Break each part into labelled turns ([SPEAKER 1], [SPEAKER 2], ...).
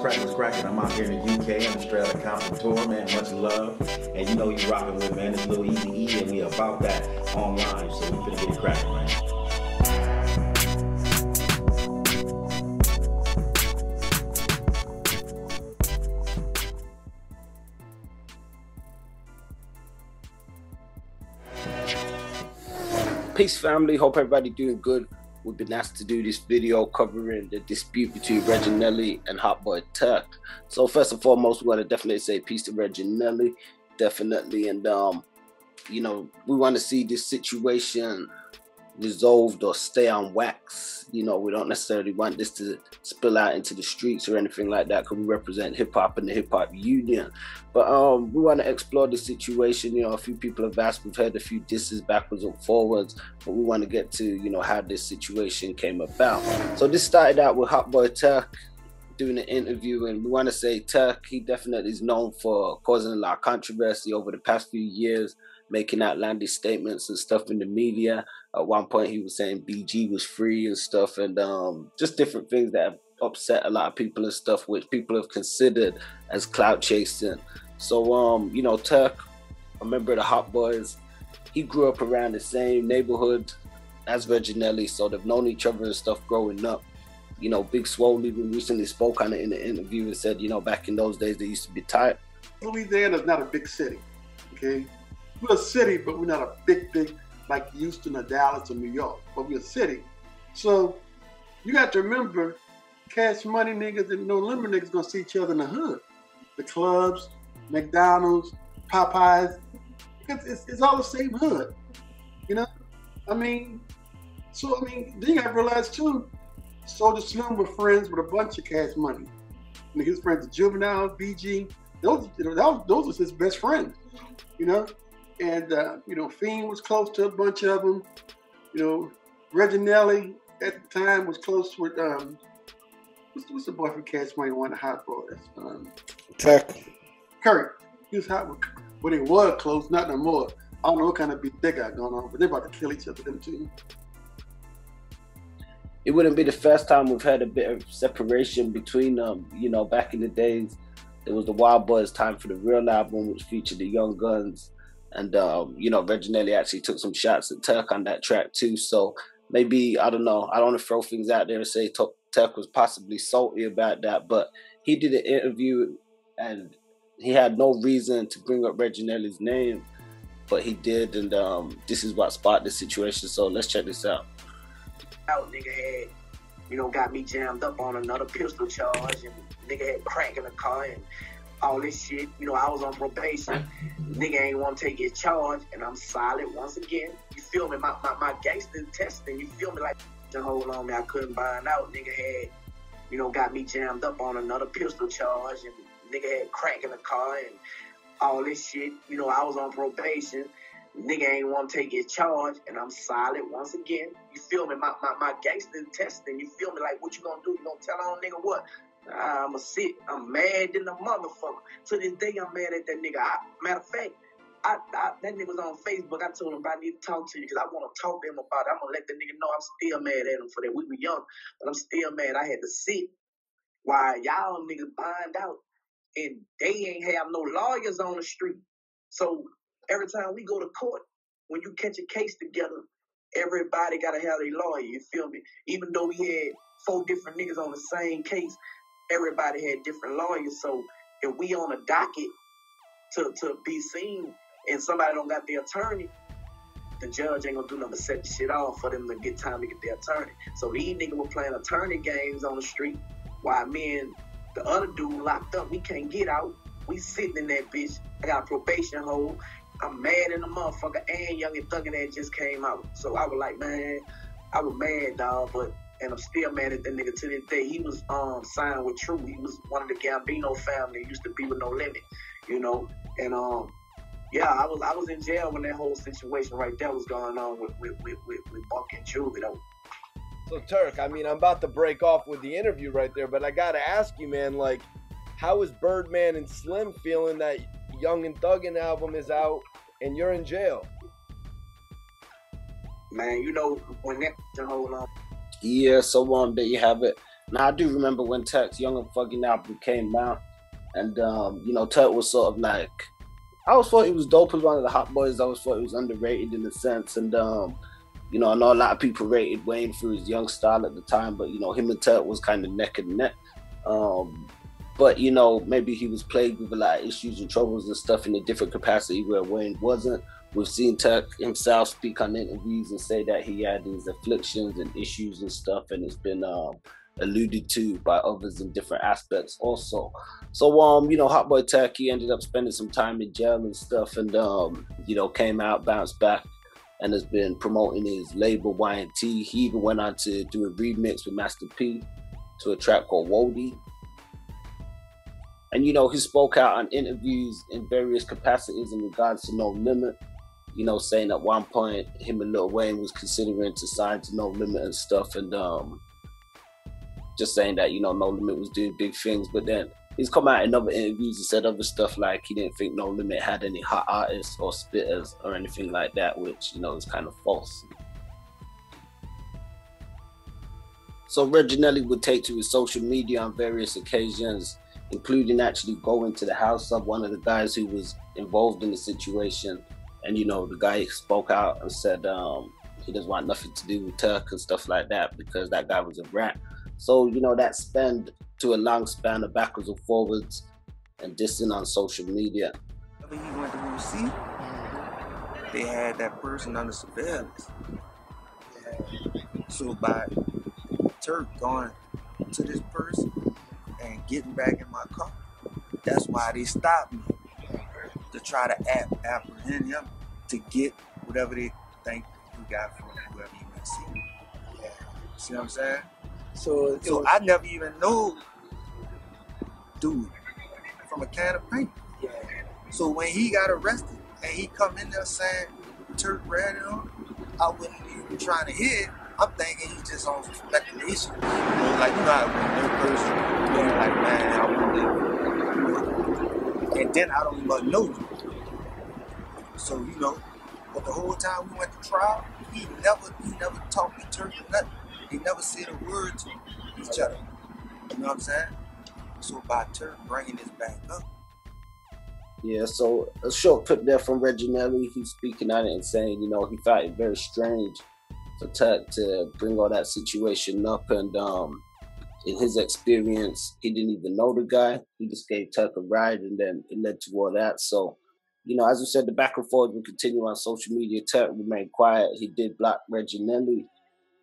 [SPEAKER 1] What's cracking? I'm out here in the UK on the straight out of Compton tour, man. Much love. And you know you rocking with, man. It's Lil Easy E, and we about that online. So we finna get it cracking, man.
[SPEAKER 2] Peace, family. Hope everybody doing good. We've been asked to do this video covering the dispute between Reginelli and Hotboy Turk. So first and foremost, we want to definitely say peace to Reginelli, definitely, and you know, we want to see this situation resolved or stay on wax. You know, we don't necessarily want this to spill out into the streets or anything like that, because we represent hip-hop and the hip-hop union. But we want to explore the situation. You know, a few people have asked, we've heard a few disses backwards and forwards, but we want to get to, you know, how this situation came about. So this started out with Hotboy Turk doing an interview, and we want to say Turk, he definitely is known for causing a lot of controversy over the past few years, making outlandish statements and stuff in the media. At one point he was saying BG was free and stuff, and just different things that have upset a lot of people and stuff, which people have considered as clout chasing. So you know, Turk, a member of the Hot Boys, he grew up around the same neighborhood as Reginelli, so they've known each other and stuff growing up. You know, Big Swole even recently spoke on it in an interview and said, you know, back in those days they used to be tight.
[SPEAKER 3] Louisiana's not a big city, okay? We're a city, but we're not a big like Houston or Dallas or New York, but we're a city. So you got to remember, Cash Money niggas and No Limit niggas gonna see each other in the hood. The clubs, McDonald's, Popeyes, it's all the same hood, you know? I mean, then you gotta realize too, Soulja Slim were friends with a bunch of Cash Money. And his friends, Juvenile, BG, those are his best friends, you know? And, you know, Fiend was close to a bunch of them. You know, Reginelli at the time was close with, what's the boy from Cash Money, one of the Hot Boys?
[SPEAKER 2] Turk.
[SPEAKER 3] Kurt. He was hot with, well, they were close, not no more. I don't know what kind of beef they got going on, but they're about to kill each other, them two.
[SPEAKER 2] It wouldn't be the first time we've had a bit of separation between them. You know, back in the days, there was the Wild Boys Time for the Real album, which featured the Young Guns. And, you know, Reginelli actually took some shots at Turk on that track too. So maybe, I don't know, I don't want to throw things out there and say Turk was possibly salty about that, but he did an interview and he had no reason to bring up Reginelli's name, but he did, and this is what sparked the situation. So let's check this out.
[SPEAKER 4] Nigga had, you know, got me jammed up on another pistol charge, and nigga had crack in the car and all this shit. You know, I was on probation. Nigga ain't want to take his charge, and I'm solid once again. You feel me? My gangster testing, you feel me? Like, to hold on me, I couldn't bind out. Nigga had, you know, got me jammed up on another pistol charge, and nigga had crack in the car and all this shit. You know, I was on probation. Nigga ain't want to take his charge, and I'm solid once again. You feel me? My gangster testing, you feel me? Like, what you gonna do? You gonna tell on nigga what? I'ma sit. I'm mad in the motherfucker. To this day, I'm mad at that nigga. Matter of fact, that nigga was on Facebook. I told him, I need to talk to you because I want to talk to him about it. I'm going to let the nigga know I'm still mad at him for that. We were young, but I'm still mad. I had to sit while y'all niggas bind out, and they ain't have no lawyers on the street. So every time we go to court, when you catch a case together, everybody got to have a lawyer, you feel me? Even though we had 4 different niggas on the same case, everybody had different lawyers. So if we on a docket to be seen and somebody don't got their attorney, the judge ain't gonna do nothing but set the shit off for them to get time to get their attorney. So these niggas were playing attorney games on the street while me and the other dude locked up. We can't get out. We sitting in that bitch. I got a probation hold. I'm mad in the motherfucker, and Young and Thuggin' that just came out. So I was like, man, I was mad, dog, and I'm still mad at that nigga to this day. He was signed with True. He was one of the Gambino family. He used to be with No Limit, you know. And yeah, I was in jail when that whole situation right there was going on with Buck and Juvie though.
[SPEAKER 5] So Turk, I mean, I'm about to break off with the interview right there, but I gotta ask you, man, like, how is Birdman and Slim feeling that Young and Thuggin' album is out and you're in jail?
[SPEAKER 4] Man, you know, when that hold on.
[SPEAKER 2] Yeah, so there you have it. Now I do remember when Turk's Young and Thuggin' album came out, and you know, Turk was sort of like, I always thought he was dope as one of the hot boys. I always thought he was underrated in a sense, and you know, I know a lot of people rated Wayne for his young style at the time, but you know, him and Turk was kind of neck and neck. But you know, maybe he was plagued with a lot of issues and troubles and stuff in a different capacity where Wayne wasn't. We've seen Turk himself speak on interviews and say that he had his afflictions and issues and stuff, and it's been alluded to by others in different aspects also. So you know, Hotboy Turk, he ended up spending some time in jail and stuff, and you know, came out, bounced back, and has been promoting his label Y&T. He even went on to do a remix with Master P to a track called Wody. And you know, he spoke out on interviews in various capacities in regards to No Limit. You know, saying at one point him and Lil Wayne was considering to sign to No Limit and stuff, and just saying that, you know, No Limit was doing big things. But then he's come out in other interviews and said other stuff like he didn't think No Limit had any hot artists or spitters or anything like that, which, you know, is kind of false. So Reginelli would take to his social media on various occasions, including actually going to the house of one of the guys who was involved in the situation. And, you know, the guy spoke out and said he doesn't want nothing to do with Turk and stuff like that because that guy was a rat. So, you know, that spanned to a long span of backwards and forwards and dissing on social media.
[SPEAKER 6] When he went to OC, they had that person under surveillance. So by Turk going to this person and getting back in my car, that's why they stopped me, to try to apprehend him to get whatever they think he got from whoever he went to see. Yeah. See what I'm saying? So I never even know dude from a can of paint. Yeah. So when he got arrested and he come in there saying Turk read it on, I wasn't even trying to hear it. I'm thinking he just on speculation. You know, like, you know how when that person, you know, like, man, I want it. And then I don't even know you. So, you know, but the whole time we went to trial, he never talked to Turk or nothing. He never said a word to each other. You know what I'm saying? So by Turk bringing this back up.
[SPEAKER 2] Yeah, so a short clip there from Reginelli. He's speaking on it and saying, you know, he found it very strange for Turk to bring all that situation up, and in his experience, he didn't even know the guy. He just gave Turk a ride, and then it led to all that. So, you know, as we said, the back and forth will continue on social media. Turk remained quiet. He did block Reginelli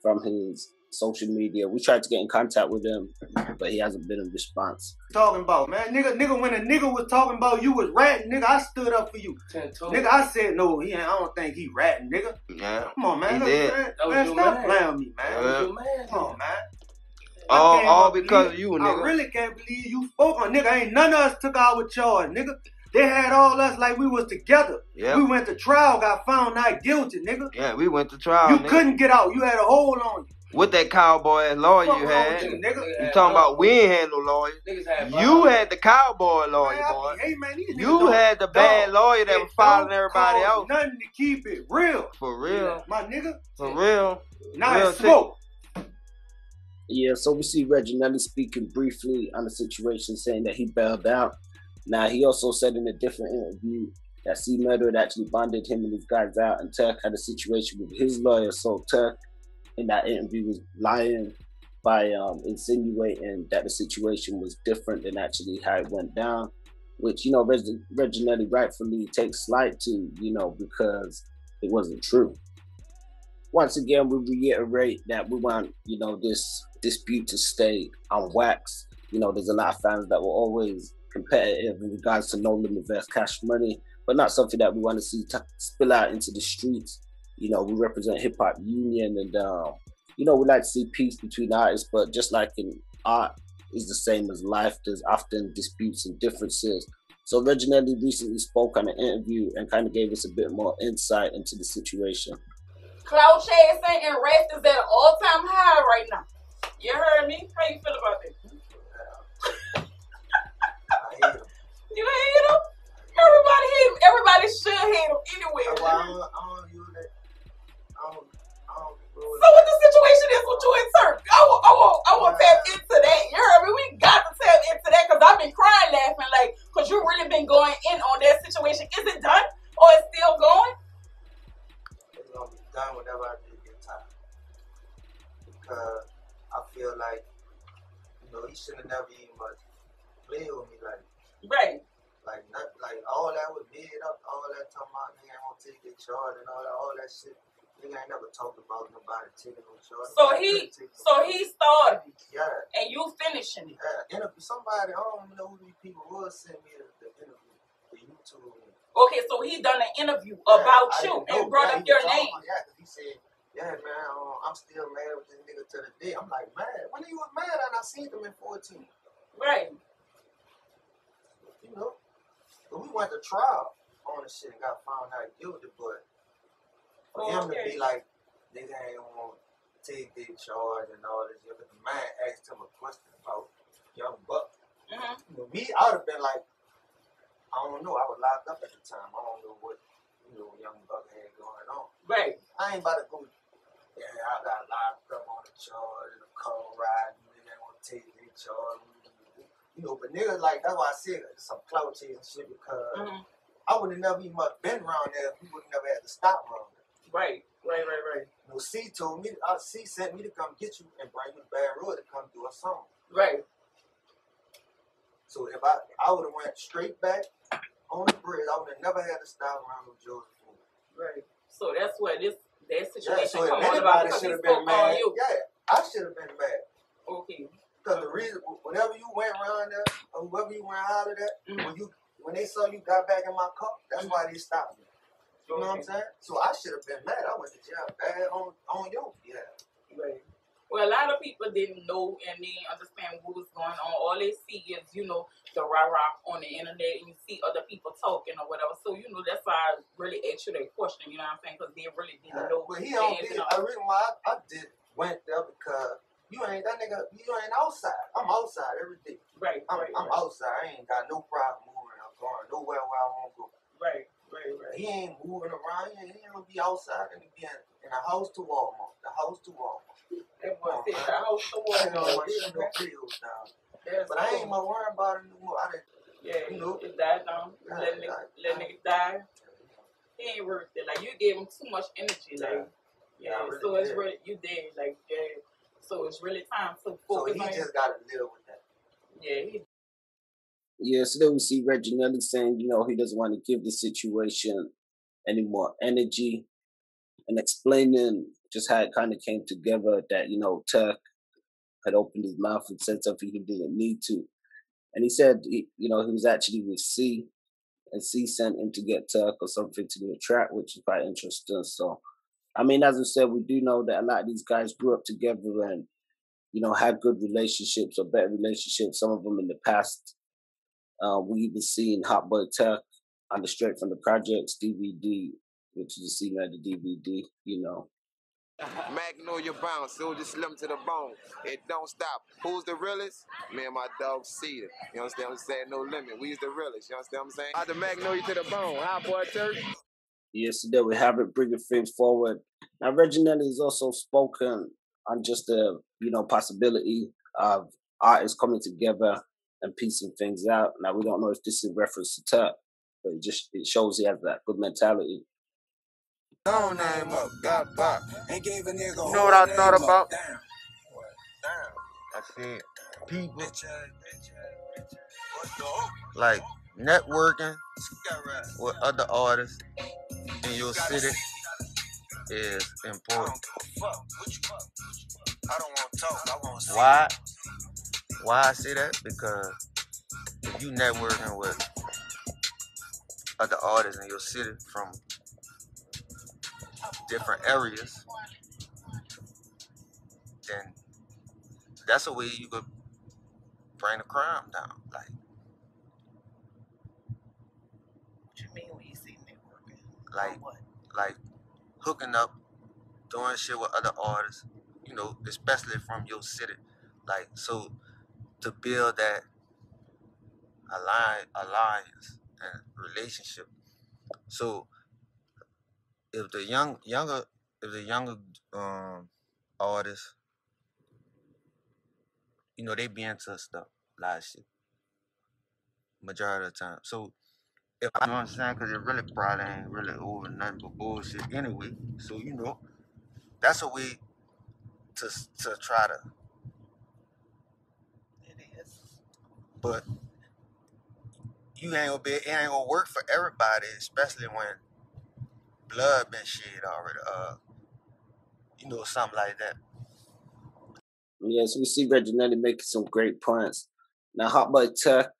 [SPEAKER 2] from his social media. We tried to get in contact with him, but he hasn't been in response.
[SPEAKER 7] Talking about, man, nigga, when a nigga was talking about you was ratting, nigga, I stood up for you. Nigga, I said, no, I don't think he ratting, nigga.
[SPEAKER 6] Yeah.
[SPEAKER 7] Come on, man.
[SPEAKER 6] Man,
[SPEAKER 7] Stop playing with me, man. Come on, man.
[SPEAKER 6] All because of you, nigga.
[SPEAKER 7] I really can't believe you spoke on, nigga. Ain't none of us took our charge, nigga. They had all us like we was together. Yep. We went to trial, got found not guilty, nigga.
[SPEAKER 6] Yeah, we went to trial,
[SPEAKER 7] You couldn't get out. You had a hold on you.
[SPEAKER 6] With that cowboy lawyer you had.
[SPEAKER 7] You
[SPEAKER 6] talking about we ain't had no lawyer. You had the cowboy lawyer,
[SPEAKER 7] man,
[SPEAKER 6] boy.
[SPEAKER 7] Hey, man,
[SPEAKER 6] you had the bad lawyer that was following everybody else.
[SPEAKER 7] Nothing to keep it real.
[SPEAKER 6] For real.
[SPEAKER 7] My nigga.
[SPEAKER 6] For real.
[SPEAKER 7] Now it's smoke.
[SPEAKER 2] Yeah, so we see Reginelli speaking briefly on the situation, saying that he bailed out. Now, he also said in a different interview that C-Murder had actually bonded him and his guys out, and Turk had a situation with his lawyer. So Turk, in that interview, was lying by insinuating that the situation was different than actually how it went down, which, you know, Reginelli rightfully takes slight to, you know, because it wasn't true. Once again, we reiterate that we want, you know, this dispute to stay on wax. You know, there's a lot of fans that were always competitive in regards to No Limit versus Cash Money, but not something that we want to see spill out into the streets. You know, we represent Hip Hop Union, and you know, we like to see peace between artists, but just like in art is the same as life, there's often disputes and differences. So Reginelli recently spoke on an interview and kind of gave us a bit more insight into the situation.
[SPEAKER 8] Cloud chasing and rest is at an all-time high right now. You heard me? How you feel about that? You hate him? Everybody hate him. Everybody should hate him anyway.
[SPEAKER 6] I don't use that. I don't
[SPEAKER 8] so what the situation is with you and Turk? I want to tap into
[SPEAKER 6] you know, he shouldn't have never even played with me like.
[SPEAKER 8] Right.
[SPEAKER 6] Like not like all that was made up, all that talking about nigga ain't gonna take their charge and all that shit. Nigga ain't never talked about nobody taking no charge.
[SPEAKER 8] So he started it.
[SPEAKER 6] Yeah.
[SPEAKER 8] And you finishing it.
[SPEAKER 6] Yeah. Interview somebody, I don't know who these people was send me the interview, the YouTube.
[SPEAKER 8] Okay, so he done an interview about you and brought up your name.
[SPEAKER 6] Yeah, because he said, yeah, man, I'm still mad with this nigga to the day. I'm like, mad? When he was mad and I seen him in 14.
[SPEAKER 8] Right.
[SPEAKER 6] You know? But we went to trial on the shit and got found out guilty, but for him to be like, nigga ain't gonna take their charge and all this, because the man asked him a question about Young Buck.
[SPEAKER 8] Mm-hmm.
[SPEAKER 6] You know, me, I would have been like, I don't know, I was locked up at the time. I don't know what, Young Buck had going on.
[SPEAKER 8] Right.
[SPEAKER 6] I ain't about to go, yeah, I got locked up on the charge and a car ride, and nigga ain't gonna take their charge. But niggas like, that's why I said some clout chasing shit, because I would have never even been around there if we would have never had to stop around there.
[SPEAKER 8] Right.
[SPEAKER 6] C told me, C sent me to come get you and bring you to Baton Rouge to come do a song.
[SPEAKER 8] Right.
[SPEAKER 6] So if I would have went straight back on the bridge, I would have never had to stop around with Joseph.
[SPEAKER 8] Right. So that's what that situation
[SPEAKER 6] so
[SPEAKER 8] come on about because
[SPEAKER 6] should
[SPEAKER 8] he
[SPEAKER 6] have been
[SPEAKER 8] spoke on
[SPEAKER 6] mad.
[SPEAKER 8] you.
[SPEAKER 6] Yeah, I should have been mad.
[SPEAKER 8] Okay.
[SPEAKER 6] Because the reason, whenever you went around there, or whoever you went hollered at, when they saw you got back in my car, that's why they stopped me. You know what I'm saying? So I should have been mad. I went to jail bad on your behalf.
[SPEAKER 8] Right. Well, a lot of people didn't know and they didn't understand what was going on. All they see is, the rah-rah on the internet, and you see other people talking or whatever. So, that's why I really asked you that question, you know what I'm saying? Because they really didn't know.
[SPEAKER 6] But he don't be, the reason why I went there because you ain't outside. I'm outside every day.
[SPEAKER 8] Right.
[SPEAKER 6] I'm outside. I ain't got no problem moving. I'm going nowhere where I want to go.
[SPEAKER 8] Right.
[SPEAKER 6] He ain't moving around. He ain't gonna be outside and be in a house to Walmart. The house to Walmart.
[SPEAKER 8] That boy said the house to Walmart.
[SPEAKER 6] I don't want to shoot no videos down. But I ain't gonna worry about it no more.
[SPEAKER 8] It died down. Let niggas die. He ain't worth it. Like, you gave him too much energy. Like, really so it's really, you did. Like, so it's really time to focus on. So he just gotta live with that.
[SPEAKER 2] Yeah, so then we see Reginelli saying, he doesn't want to give the situation any more energy and explaining just how it kind of came together that, Turk had opened his mouth and said something he didn't need to. And he said, he was actually with C, and C sent him to get Turk or something to do a track, which is quite interesting. So, I mean, as I said, we do know that a lot of these guys grew up together and, had good relationships or better relationships, some of them in the past. We even seen Hotboy Turk on the Straight from the Projects DVD, which is a scene at the DVD,
[SPEAKER 9] Magnolia bounce, soldier slim to the bone. It don't stop. Who's the realest? Me and my dog Cedar. You understand what I'm saying? No limit. We's the realest. You understand what I'm saying? Out the Magnolia to the bone. Hotboy Turk.
[SPEAKER 2] Yes, today we have it, bringing things forward. Now, Reginelli has also spoken on just the, possibility of artists coming together and piecing things out. Now, we don't know if this is in reference to Turk, but it shows he has that good mentality.
[SPEAKER 9] No name up, got back. Ain't gave a nigga. You know what I thought about? Damn. I said, people like networking with other artists in your city is important. I don't want to talk. I want to see. Why I say that? Because if you networking with other artists in your city from different areas, then that's a way you could bring the crime down. Like,
[SPEAKER 8] what you mean when you say networking?
[SPEAKER 9] Like hooking up, doing shit with other artists, especially from your city. Like, so to build that alliance and relationship. So if the younger artists, they be into stuff, a lot of shit, majority of the time. So if I know what I'm saying, because it really probably ain't really over nothing but bullshit anyway. So that's a way to try to
[SPEAKER 6] but it ain't gonna work for everybody, especially when blood been shed already. You know, something like that.
[SPEAKER 2] Yes, we see Reginelli making some great points. Now, Hotboy Turk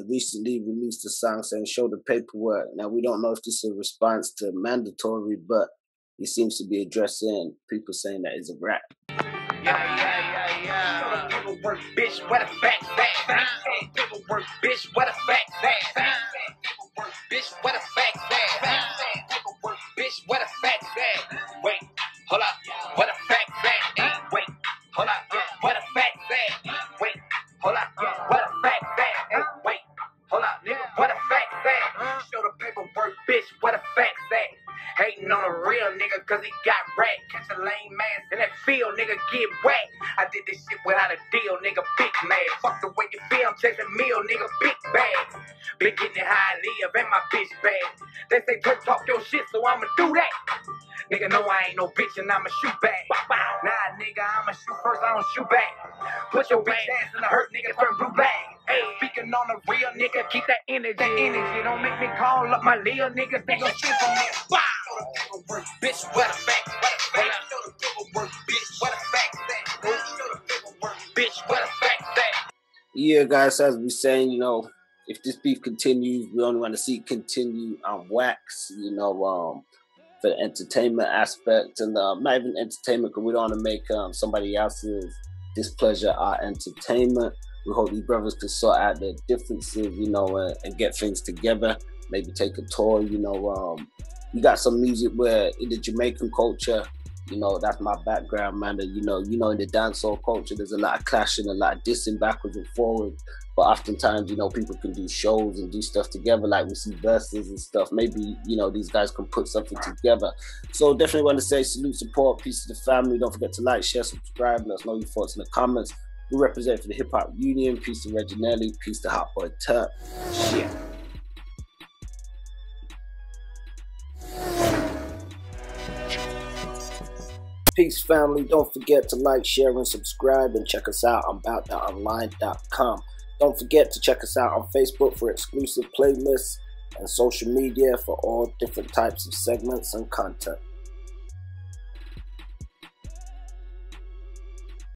[SPEAKER 2] recently released a song saying "Show the Paperwork." Now, we don't know if this is a response to mandatory, but he seems to be addressing people saying that it's a rap.
[SPEAKER 10] Yeah. Paperwork, bitch, where the facts at? Paperwork, bitch, where the facts at? Paperwork, bitch, where the facts at? Paperwork, bitch, where the facts at? Wait, hold up, where the facts at? Wait, hold up, where the facts at? Wait, hold up, where the facts at? Wait, hold up, nigga, where the facts at? Show the paperwork, bitch, where the facts at? Hating on a real nigga cause he got wrecked. Catch a lame man in that field, nigga, get wet. I did this shit without a deal, nigga, big mad. Fuck the way you feel, I'm chasing meal, nigga, big bag. Been getting how I live and my bitch bag. They say talk your shit, so I'ma do that. Nigga, no, I ain't no bitch and I'ma shoot back. Nah, nigga, I'ma shoot first, I don't shoot back. Put your bitch ass in the hurt, nigga, turn blue bag. Hey, speaking on the real nigga, keep that energy. Don't make me call up my little niggas, they gon' shit from me. Wow. Paperwork, bitch, where the facts? Show the paperwork, bitch, where the facts at? Show the paperwork, bitch, where the facts at?
[SPEAKER 2] Yeah, guys, as we saying, you know, if this beef continues, we only want to see it continue on wax, you know, for the entertainment aspect, and not even entertainment, because we don't want to make somebody else's displeasure our entertainment. We hope these brothers can sort out their differences, you know, and get things together. Maybe take a tour, you know. We got some music where in the Jamaican culture, you know, that's my background, man. That, you know, in the dancehall culture, there's a lot of clashing, a lot of dissing backwards and forwards. But oftentimes, you know, people can do shows and do stuff together, like we see verses and stuff. Maybe, you know, these guys can put something together. So definitely want to say salute, support, peace to the family. Don't forget to like, share, subscribe. Let us know your thoughts in the comments. We represent for the Hip Hop Union. Peace to Reginelli. Peace to Hotboy Turk. Shit. Peace, family. Don't forget to like, share, and subscribe, and check us out on aboutthatonline.com. Don't forget to check us out on Facebook for exclusive playlists and social media for all different types of segments and content.